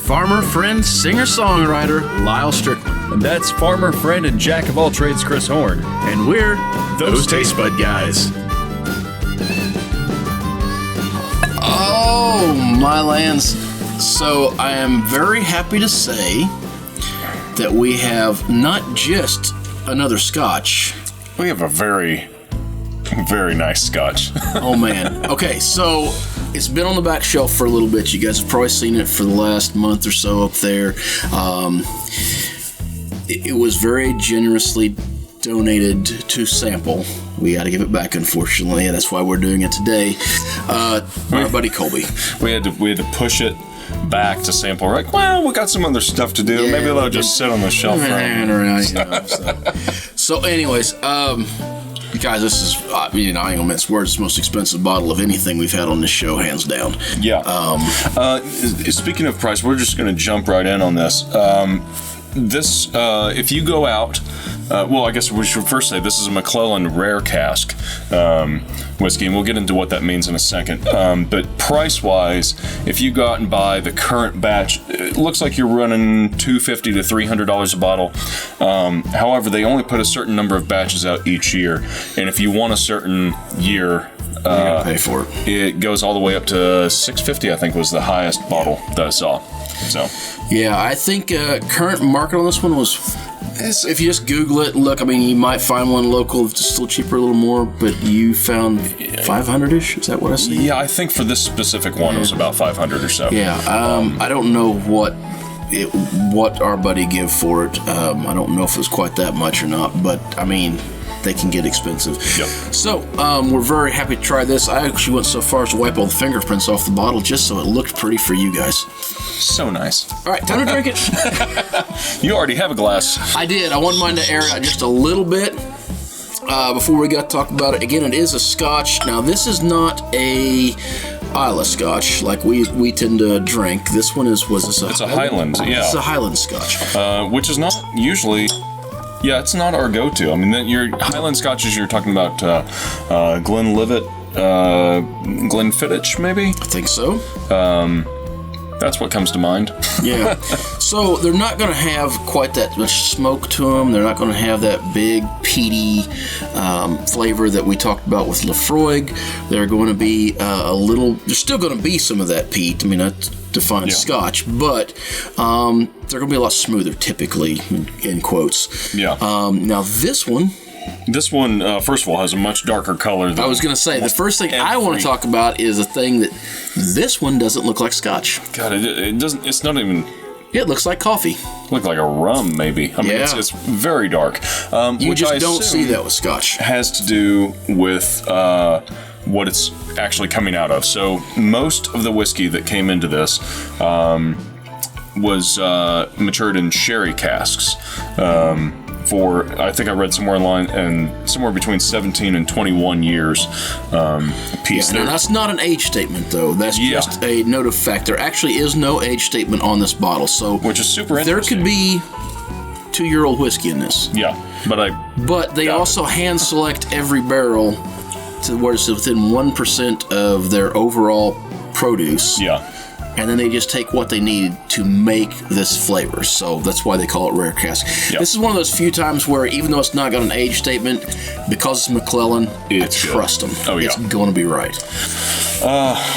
farmer, friend, singer-songwriter, Lyle Strickland. And that's farmer, friend, and jack of all trades, Chris Horn. And we're those Tastebud Guys. Oh, my lands. So I am very happy to say that we have not just another Scotch. We have a very, very nice Scotch. Oh, man. Okay, so it's been on the back shelf for a little bit. You guys have probably seen it for the last month or so up there. It was very generously donated to sample. We got to give it back, unfortunately, and that's why we're doing it today. Our buddy Colby. We had to push it back to sample. We're like, well, we got some other stuff to do. Yeah, maybe they'll just sit on the shelf. So anyways, guys, this is, I ain't gonna mince words, it's the most expensive bottle of anything we've had on this show, hands down. Yeah. Speaking of price, we're just gonna jump right in on this. If you go out, I guess we should first say this is a Macallan rare cask whiskey, and we'll get into what that means in a second. But price-wise, if you go out and buy the current batch, it looks like you're running $250 to $300 a bottle. However, they only put a certain number of batches out each year, and if you want a certain year, you gotta pay for it. It goes all the way up to $650. I think was the highest bottle that I saw. So. Yeah, I think current market on this one was, if you just Google it and look, you might find one local that's still cheaper, a little more, but you found 500-ish? Is that what I see? Yeah, I think for this specific one, it was about 500 or so. Yeah, I don't know what our buddy give for it. I don't know if it was quite that much or not, but, they can get expensive. Yep. So, we're very happy to try this. I actually went so far as to wipe all the fingerprints off the bottle just so it looked pretty for you guys. So nice. All right, time to drink it. You already have a glass. I did. I wanted mine to air out just a little bit before we got to talk about it. Again, it is a Scotch. Now, this is not a Isla Scotch like we tend to drink. This one is, It's a Highland, yeah. It's a Highland Scotch. Which is not usually... Yeah, it's not our go-to. Your Highland Scotches, you're talking about Glenlivet, Glenfiddich, maybe? I think so. That's what comes to mind. Yeah. So they're not going to have quite that much smoke to them. They're not going to have that big peaty flavor that we talked about with Lafroig. They're going to be there's still going to be some of that peat. That defines Scotch, but they're going to be a lot smoother, typically, in quotes. Yeah. Now this one, first of all, has a much darker color than... I was going to say, the first thing I want to talk about is a thing that this one doesn't look like Scotch. God, it doesn't... It's not even... It looks like coffee. Look like a rum, maybe. It's very dark. You which just I don't see that with Scotch. Has to do with what it's actually coming out of. So most of the whiskey that came into this was matured in sherry casks. For, I think I read somewhere online, and somewhere between 17 and 21 years piece there. Now that's not an age statement, though. That's just a note of fact. There actually is no age statement on this bottle, so which is super interesting. There could be 2-year-old whiskey in this. Yeah, but they also hand select every barrel to where it's within 1% of their overall produce. Yeah. And then they just take what they need to make this flavor. So that's why they call it rare cask. Yep. This is one of those few times where, even though it's not got an age statement, because it's Macallan, I trust them. Oh, yeah. It's going to be right.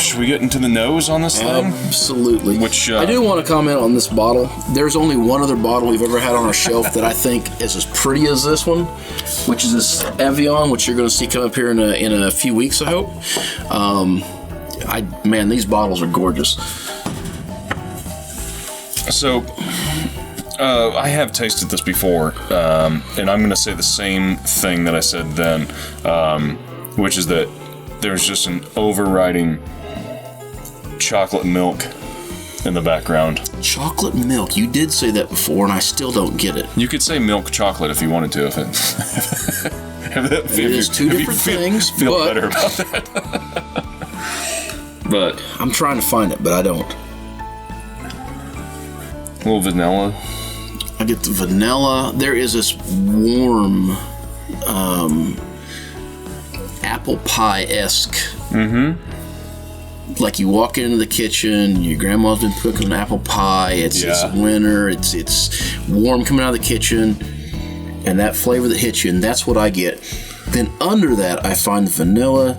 Should we get into the nose on this thing? Absolutely. Which I do want to comment on this bottle. There's only one other bottle we've ever had on our shelf that I think is as pretty as this one, which is this Evian, which you're going to see come up here in a few weeks, I hope. These bottles are gorgeous. So, I have tasted this before, and I'm going to say the same thing that I said then, which is that there's just an overriding chocolate milk in the background. Chocolate milk? You did say that before, and I still don't get it. You could say milk chocolate if you wanted to, It is two different things, feel better about that. But I'm trying to find it, but I don't. A little vanilla. I get the vanilla. There is this warm apple pie-esque like you walk into the kitchen, your grandma's been cooking an apple pie, it's winter, it's warm coming out of the kitchen, and that flavor that hits you, and that's what I get. Then under that, I find the vanilla.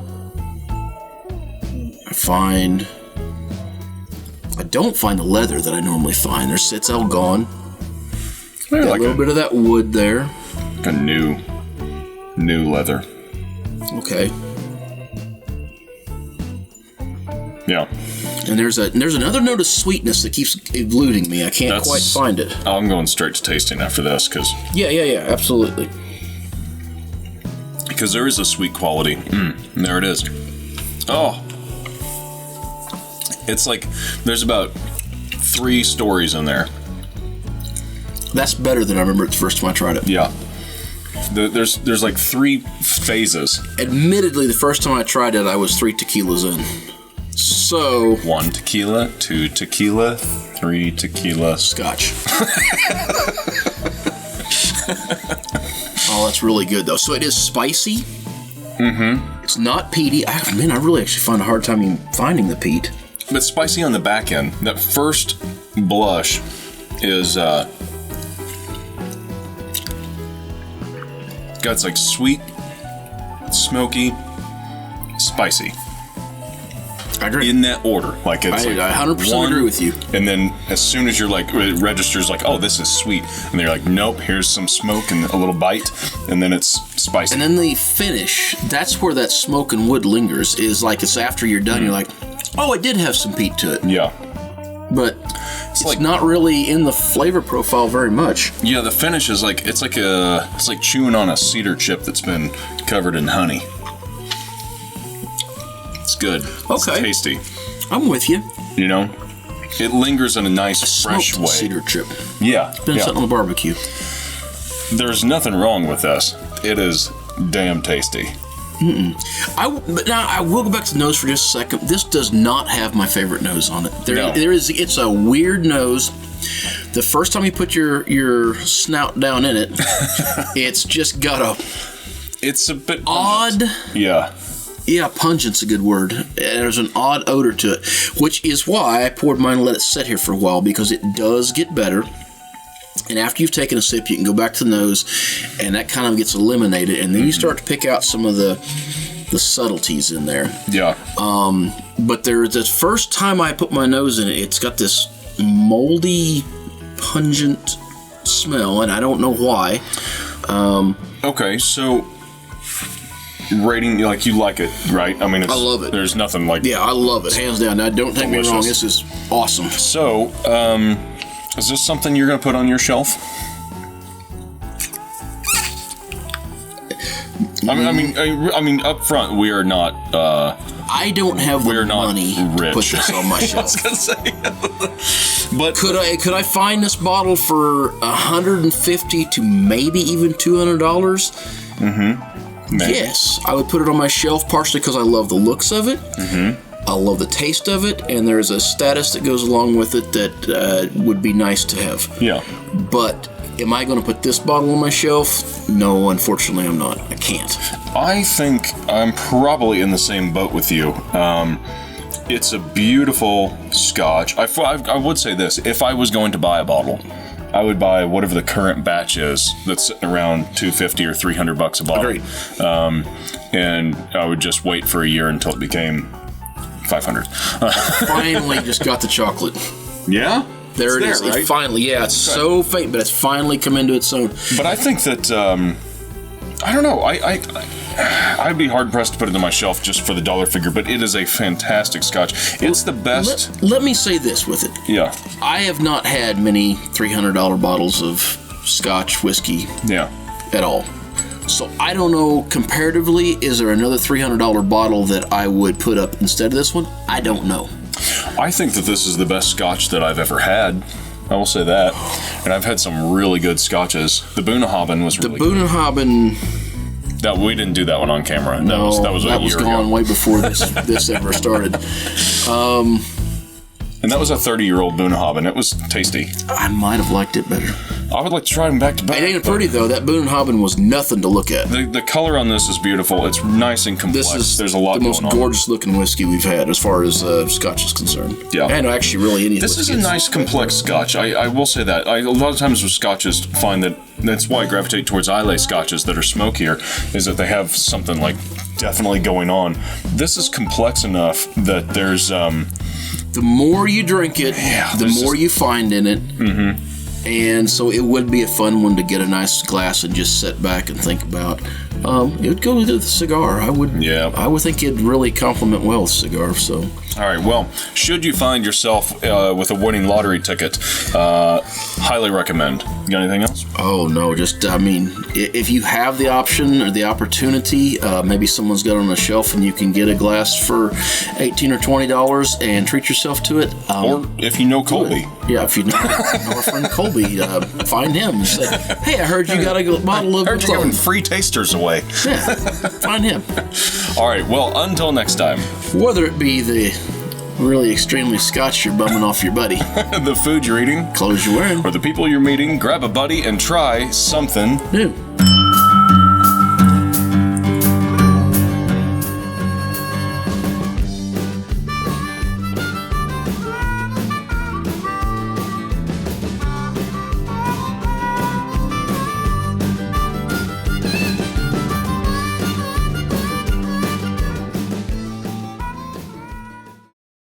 I don't find the leather that I normally find. It's all gone. Got like a little bit of that wood there. Like a new leather. Okay. Yeah. And there's another note of sweetness that keeps eluding me. I can't quite find it. I'm going straight to tasting after this because. Yeah, absolutely. Because there is a sweet quality. And there it is. Oh. It's like there's about 3 stories in there. That's better than I remember the first time I tried it. Yeah. There's like 3 phases. Admittedly, the first time I tried it, I was 3 tequilas in. So 1 tequila, 2 tequila, 3 tequila. Scotch. Oh, that's really good though. So it is spicy. Mm-hmm. It's not peaty. I really actually find a hard time even finding the peat. But spicy on the back end. That first blush is got it's like sweet, smoky, spicy. I agree. In that order. Like it's I 100% agree with you. And then as soon as you're like, it registers like, oh, this is sweet. And they're like, nope, here's some smoke and a little bite. And then it's spicy. And then the finish, that's where that smoke and wood lingers, is like it's after you're done, you're like, oh, it did have some peat to it. Yeah. But it's like not really in the flavor profile very much. Yeah, the finish is like, it's like chewing on a cedar chip that's been covered in honey. It's good. Okay. It's tasty. I'm with you. You know? It lingers in a nice, fresh way. Cedar chip. Yeah. It's been sitting on the barbecue. There's nothing wrong with this. It is damn tasty. But now I will go back to the nose for just a second. This does not have my favorite nose on it. No. It's a weird nose. The first time you put your snout down in it, it's just got It's a bit odd. Pungent. Yeah. Yeah, pungent's a good word. There's an odd odor to it, which is why I poured mine and let it sit here for a while, because it does get better. And after you've taken a sip, you can go back to the nose, and that kind of gets eliminated, and then you start to pick out some of the subtleties in there. Yeah. But the first time I put my nose in it, it's got this moldy, pungent smell, and I don't know why. Okay, so rating, like, you like it, right? I mean, I love it. There's nothing like. Yeah, I love it, hands down. Now, don't take me wrong. This is awesome. So, is this something you're going to put on your shelf? I mean, up front, we are not. I don't have the money to put this on my shelf. I was gonna say, but could I find this bottle for $150 to maybe even $200? Mm-hmm. Maybe. Yes, I would put it on my shelf, partially because I love the looks of it. Mm-hmm. I love the taste of it, and there's a status that goes along with it that would be nice to have. Yeah. But am I going to put this bottle on my shelf? No, unfortunately, I'm not. I can't. I think I'm probably in the same boat with you. It's a beautiful Scotch. I would say this: if I was going to buy a bottle, I would buy whatever the current batch is that's sitting around $250 or $300 a bottle. Agreed. And I would just wait for a year until it became $500. Finally, just got the chocolate. Yeah. There it is. Right? It finally, it's so faint, but it's finally come into its own. But I think that I don't know. I'd be hard pressed to put it on my shelf just for the dollar figure, but it is a fantastic Scotch. It's the best. Let me say this with it. Yeah. I have not had many $300 bottles of Scotch whiskey. Yeah. At all. So I don't know, comparatively, is there another $300 bottle that I would put up instead of this one? I don't know. I think that this is the best Scotch that I've ever had. I will say that. And I've had some really good Scotches. The Bunnahabhain was really good. The Bunnahabhain... That we didn't do that one on camera. No, that was gone way before this ever started. And that was a 30-year-old Bunnahabhain. It was tasty. I might have liked it better. I would like to try them back to back. It ain't pretty though. That Boone and Hobben was nothing to look at. The color on this is beautiful. It's nice and complex. This is There's a lot the most going on. gorgeous looking whiskey we've had as far as Scotch is concerned. Yeah. And actually, really any. This is a nice, complex Scotch. I will say that. A lot of times with Scotches, find that's why I gravitate towards Islay Scotches that are smokier, is that they have something like definitely going on. This is complex enough that there's the more you drink it, the more you find in it. Mm-hmm. And so it would be a fun one to get a nice glass and just sit back and think about. It would go with the cigar. I would think it'd really complement well with cigar. So, all right. Well, should you find yourself with a winning lottery ticket, highly recommend. You got anything else? Oh no, just if you have the option or the opportunity, maybe someone's got it on a shelf and you can get a glass for $18 or $20 and treat yourself to it. Or if you know Colby. Yeah, if you know our friend Colby, find him and say, "Hey, I heard you got a bottle of." I heard you're giving free tasters away. Yeah, find him. All right. Well, until next time. Whether it be the really extremely Scotch you're bumming off your buddy, the food you're eating, clothes you're wearing, or the people you're meeting, grab a buddy and try something new.